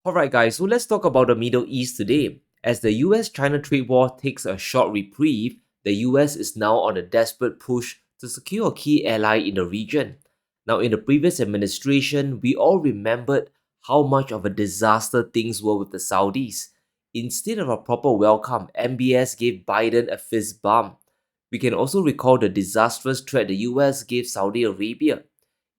Alright guys, so let's talk about the Middle East today. As the US-China trade war takes a short reprieve, the US is now on a desperate push to secure a key ally in the region. Now in the previous administration, we all remembered how much of a disaster things were with the Saudis. Instead of a proper welcome, MBS gave Biden a fist bump. We can also recall the disastrous threat the US gave Saudi Arabia.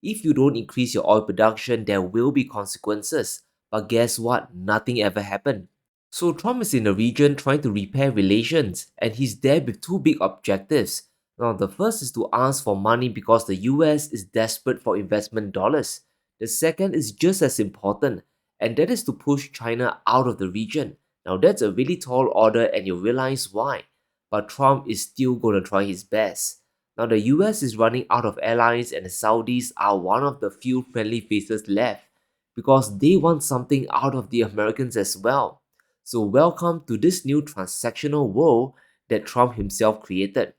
If you don't increase your oil production, there will be consequences. But guess what? Nothing ever happened. So Trump is in the region trying to repair relations, and he's there with two big objectives. Now, the first is to ask for money because the US is desperate for investment dollars. The second is just as important, and that is to push China out of the region. Now, that's a really tall order, and you realize why. But Trump is still going to try his best. Now, the US is running out of allies, and the Saudis are one of the few friendly faces left because they want something out of the Americans as well. So, welcome to this new transactional world that Trump himself created.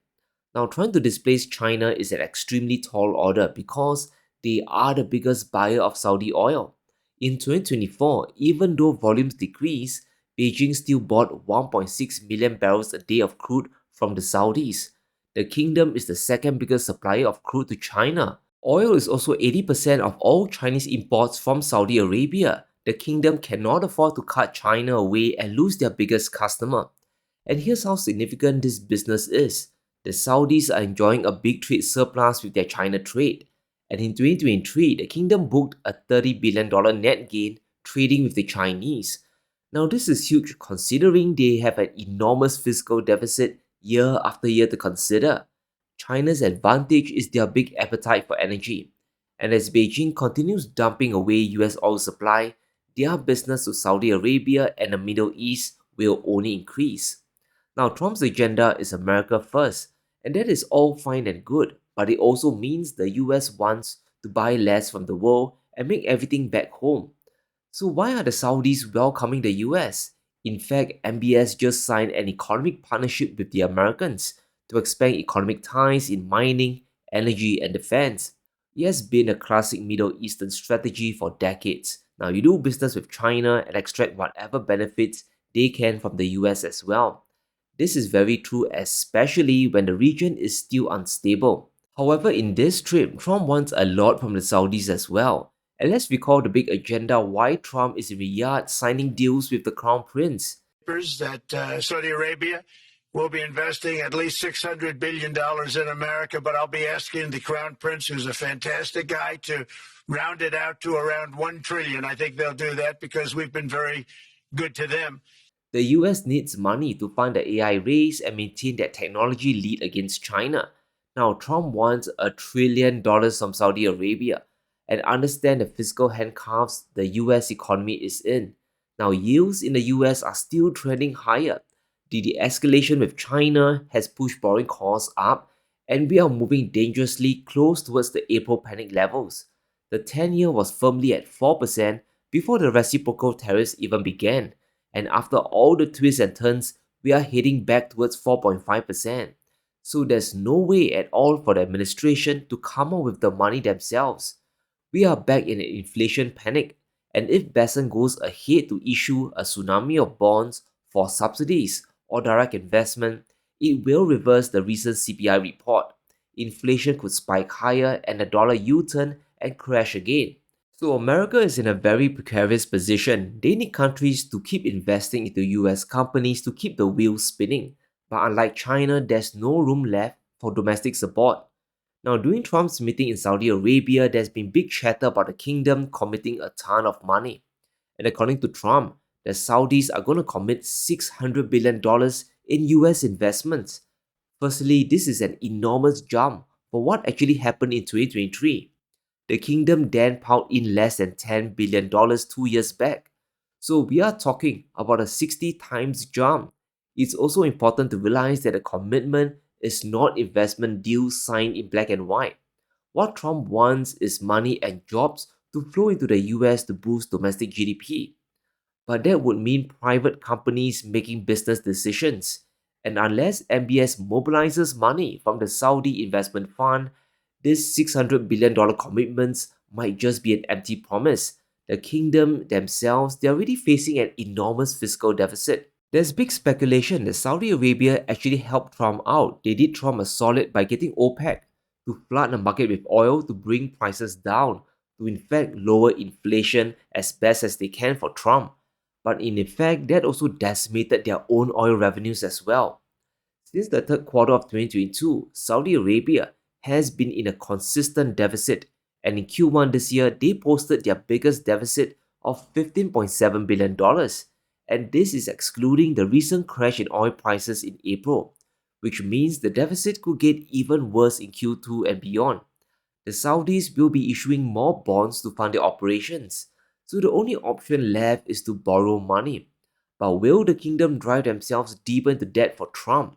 Now, trying to displace China is an extremely tall order because they are the biggest buyer of Saudi oil. In 2024, even though volumes decreased, Beijing still bought 1.6 million barrels a day of crude from the Saudis. The kingdom is the second biggest supplier of crude to China. Oil is also 80% of all Chinese imports from Saudi Arabia. The kingdom cannot afford to cut China away and lose their biggest customer. And here's how significant this business is. The Saudis are enjoying a big trade surplus with their China trade. And in 2023, the kingdom booked a $30 billion net gain trading with the Chinese. Now, this is huge considering they have an enormous fiscal deficit year after year to consider. China's advantage is their big appetite for energy. And as Beijing continues dumping away US oil supply, their business to Saudi Arabia and the Middle East will only increase. Now, Trump's agenda is America first, and that is all fine and good, but it also means the US wants to buy less from the world and make everything back home. So, why are the Saudis welcoming the US? In fact, MBS just signed an economic partnership with the Americans to expand economic ties in mining, energy, and defense. It has been a classic Middle Eastern strategy for decades. Now, you do business with China and extract whatever benefits they can from the US as well. This is very true, especially when the region is still unstable. However, in this trip, Trump wants a lot from the Saudis as well. And let's recall the big agenda why Trump is in Riyadh signing deals with the Crown Prince. That Saudi Arabia will be investing at least $600 billion in America, but I'll be asking the Crown Prince, who's a fantastic guy, to round it out to around $1 trillion. I think they'll do that because we've been very good to them. The US needs money to fund the AI race and maintain that technology lead against China. Now, Trump wants $1 trillion from Saudi Arabia and understand the fiscal handcuffs the US economy is in. Now, yields in the US are still trending higher. The de-escalation with China has pushed borrowing costs up, and we are moving dangerously close towards the April panic levels. The 10-year was firmly at 4% before the reciprocal tariffs even began, and after all the twists and turns, we are heading back towards 4.5%. So there's no way at all for the administration to come up with the money themselves. We are back in an inflation panic, and if Besson goes ahead to issue a tsunami of bonds for subsidies or direct investment, it will reverse the recent CPI report. Inflation could spike higher and the dollar U-turn and crash again. So America is in a very precarious position. They need countries to keep investing into US companies to keep the wheels spinning. But unlike China, there's no room left for domestic support. Now, during Trump's meeting in Saudi Arabia, there's been big chatter about the kingdom committing a ton of money. And according to Trump, the Saudis are going to commit $600 billion in US investments. Firstly, this is an enormous jump for what actually happened in 2023. The kingdom then piled in less than $10 billion 2 years back. So we are talking about a 60 times jump. It's also important to realize that the commitment is not investment deals signed in black and white. What Trump wants is money and jobs to flow into the US to boost domestic GDP. But that would mean private companies making business decisions. And unless MBS mobilizes money from the Saudi investment fund, this $600 billion commitments might just be an empty promise. The kingdom themselves, they're already facing an enormous fiscal deficit. There's big speculation that Saudi Arabia actually helped Trump out. They did Trump a solid by getting OPEC to flood the market with oil to bring prices down, to in fact lower inflation as best as they can for Trump. But in effect, that also decimated their own oil revenues as well. Since the third quarter of 2022, Saudi Arabia has been in a consistent deficit, and in Q1 this year, they posted their biggest deficit of $15.7 billion, and this is excluding the recent crash in oil prices in April, which means the deficit could get even worse in Q2 and beyond. The Saudis will be issuing more bonds to fund their operations, so the only option left is to borrow money. But will the kingdom drive themselves deeper into debt for Trump?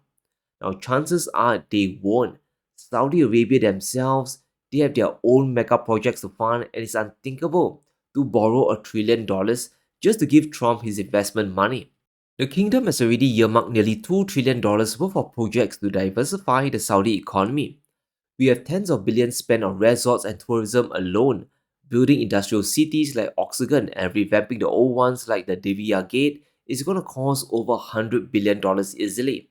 Now, chances are they won't. Saudi Arabia themselves, they have their own mega projects to fund, and it's unthinkable to borrow $1 trillion just to give Trump his investment money. The kingdom has already earmarked nearly $2 trillion worth of projects to diversify the Saudi economy. We have tens of billions spent on resorts and tourism alone, building industrial cities like Oxagon and revamping the old ones like the Divya Gate is going to cost over $100 billion easily.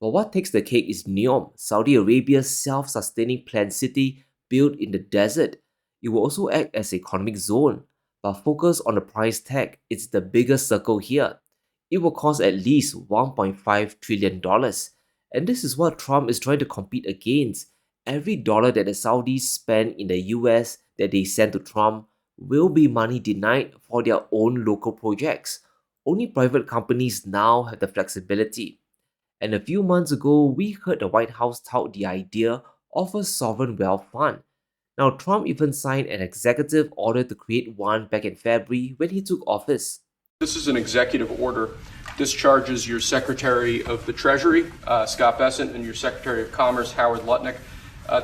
But what takes the cake is NEOM, Saudi Arabia's self-sustaining planned city built in the desert. It will also act as an economic zone, but focus on the price tag. It's the biggest circle here. It will cost at least $1.5 trillion. And this is what Trump is trying to compete against. Every dollar that the Saudis spend in the US that they send to Trump will be money denied for their own local projects. Only private companies now have the flexibility. And a few months ago, we heard the White House tout the idea of a sovereign wealth fund. Now, Trump even signed an executive order to create one back in February when he took office. This is an executive order. Discharges your Secretary of the Treasury, Scott Bessent, and your Secretary of Commerce, Howard Lutnick,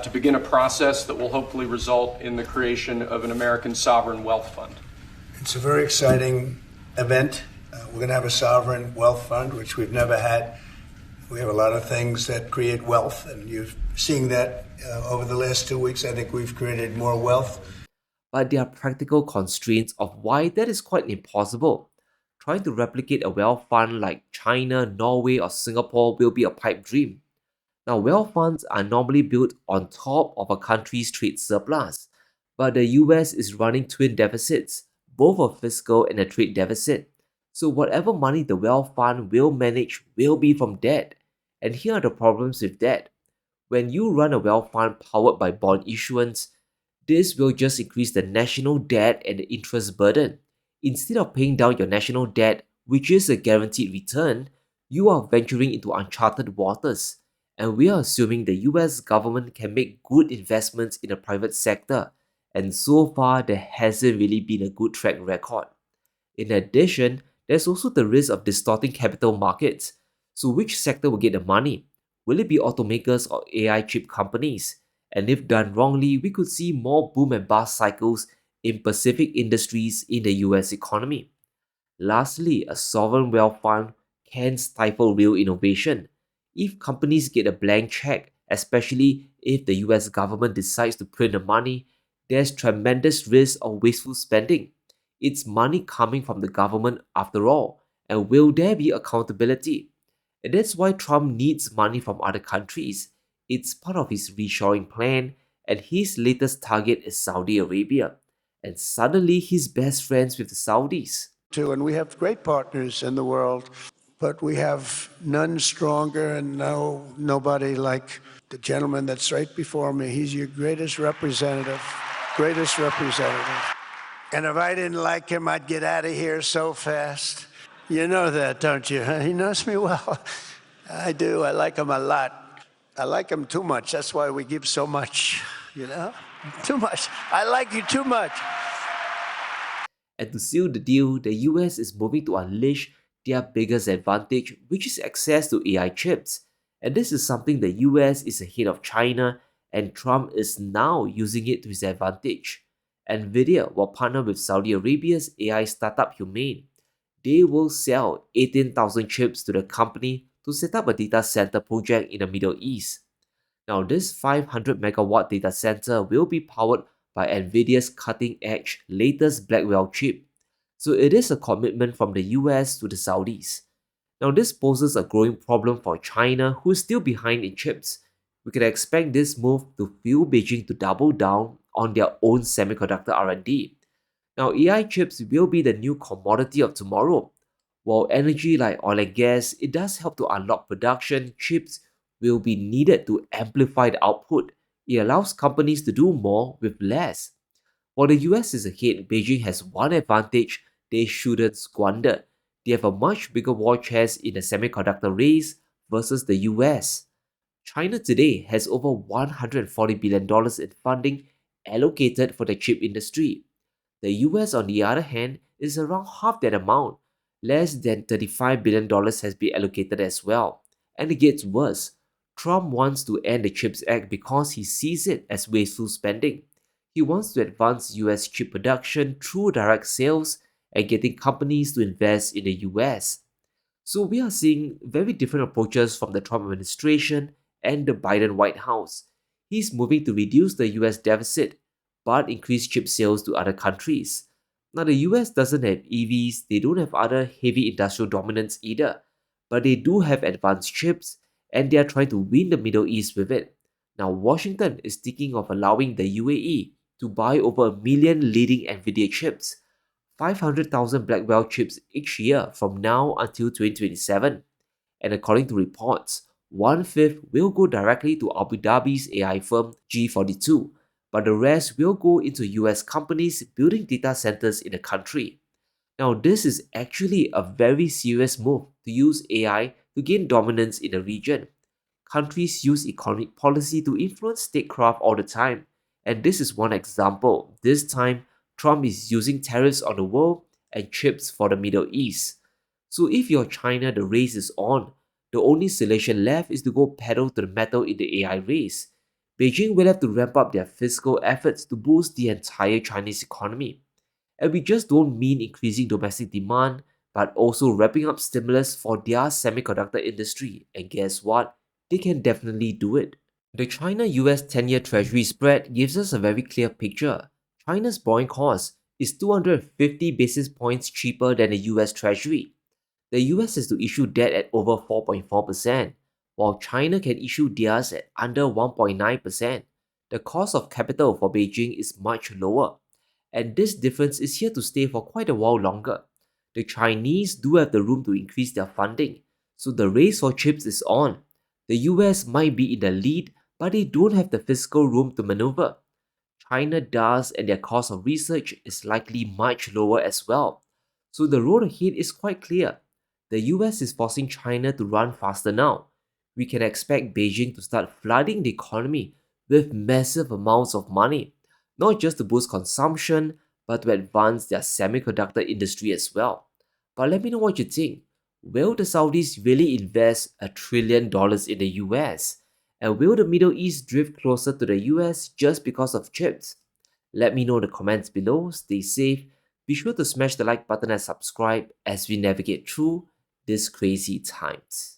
to begin a process that will hopefully result in the creation of an American sovereign wealth fund. It's a very exciting event. We're going to have a sovereign wealth fund, which we've never had. We have a lot of things that create wealth, and you're seeing that over the last 2 weeks. I think we've created more wealth. But there are practical constraints of why that is quite impossible. Trying to replicate a wealth fund like China, Norway, or Singapore will be a pipe dream. Now, wealth funds are normally built on top of a country's trade surplus, but the US is running twin deficits, both a fiscal and a trade deficit. So whatever money the wealth fund will manage will be from debt. And here are the problems with that. When you run a wealth fund powered by bond issuance, this will just increase the national debt and the interest burden. Instead of paying down your national debt, which is a guaranteed return, you are venturing into uncharted waters. And we are assuming the US government can make good investments in the private sector. And so far, there hasn't really been a good track record. In addition, there's also the risk of distorting capital markets. So which sector will get the money? Will it be automakers or AI chip companies? And if done wrongly, we could see more boom and bust cycles in specific industries in the US economy. Lastly, a sovereign wealth fund can stifle real innovation. If companies get a blank check, especially if the US government decides to print the money, there's tremendous risk of wasteful spending. It's money coming from the government after all, and will there be accountability? And that's why Trump needs money from other countries. It's part of his reshoring plan, and his latest target is Saudi Arabia. And suddenly he's best friends with the Saudis. And we have great partners in the world, but we have none stronger and nobody like the gentleman that's right before me. He's your greatest representative. And if I didn't like him, I'd get out of here so fast. You know that, don't you? He knows me well. I do. I like him a lot. I like him too much. That's why we give so much, Too much. I like you too much. And to seal the deal, the US is moving to unleash their biggest advantage, which is access to AI chips. And this is something the US is ahead of China, and Trump is now using it to his advantage. Nvidia will partner with Saudi Arabia's AI startup Humane. They will sell 18,000 chips to the company to set up a data center project in the Middle East. Now, this 500 megawatt data center will be powered by NVIDIA's cutting-edge latest Blackwell chip. So it is a commitment from the US to the Saudis. Now this poses a growing problem for China, who is still behind in chips. We can expect this move to fuel Beijing to double down on their own semiconductor R&D. Now AI chips will be the new commodity of tomorrow. While energy like oil and gas, it does help to unlock production, chips will be needed to amplify the output. It allows companies to do more with less. While the US is ahead, Beijing has one advantage they shouldn't squander. They have a much bigger war chest in the semiconductor race versus the US. China today has over $140 billion in funding allocated for the chip industry. The US, on the other hand, is around half that amount. Less than $35 billion has been allocated as well. And it gets worse. Trump wants to end the CHIPS Act because he sees it as wasteful spending. He wants to advance US chip production through direct sales and getting companies to invest in the US. So we are seeing very different approaches from the Trump administration and the Biden White House. He's moving to reduce the US deficit but increase chip sales to other countries. Now the US doesn't have EVs, they don't have other heavy industrial dominance either, but they do have advanced chips and they are trying to win the Middle East with it. Now Washington is thinking of allowing the UAE to buy over 1 million leading Nvidia chips, 500,000 Blackwell chips each year from now until 2027. And according to reports, one-fifth will go directly to Abu Dhabi's AI firm G42, but the rest will go into US companies building data centers in the country. Now, this is actually a very serious move to use AI to gain dominance in the region. Countries use economic policy to influence statecraft all the time, and this is one example. This time, Trump is using tariffs on the world and chips for the Middle East. So if you're China, the race is on. The only solution left is to go pedal to the metal in the AI race. Beijing will have to ramp up their fiscal efforts to boost the entire Chinese economy. And we just don't mean increasing domestic demand, but also wrapping up stimulus for their semiconductor industry. And guess what? They can definitely do it. The China US 10-year Treasury spread gives us a very clear picture. China's borrowing cost is 250 basis points cheaper than the US Treasury. The US has to issue debt at over 4.4%, while China can issue theirs at under 1.9%. The cost of capital for Beijing is much lower, and this difference is here to stay for quite a while longer. The Chinese do have the room to increase their funding, so the race for chips is on. The US might be in the lead, but they don't have the fiscal room to maneuver. China does, and their cost of research is likely much lower as well. So the road ahead is quite clear. The US is forcing China to run faster now. We can expect Beijing to start flooding the economy with massive amounts of money, not just to boost consumption, but to advance their semiconductor industry as well. But let me know what you think. Will the Saudis really invest $1 trillion in the US? And will the Middle East drift closer to the US just because of chips? Let me know in the comments below. Stay safe. Be sure to smash the like button and subscribe as we navigate through these crazy times.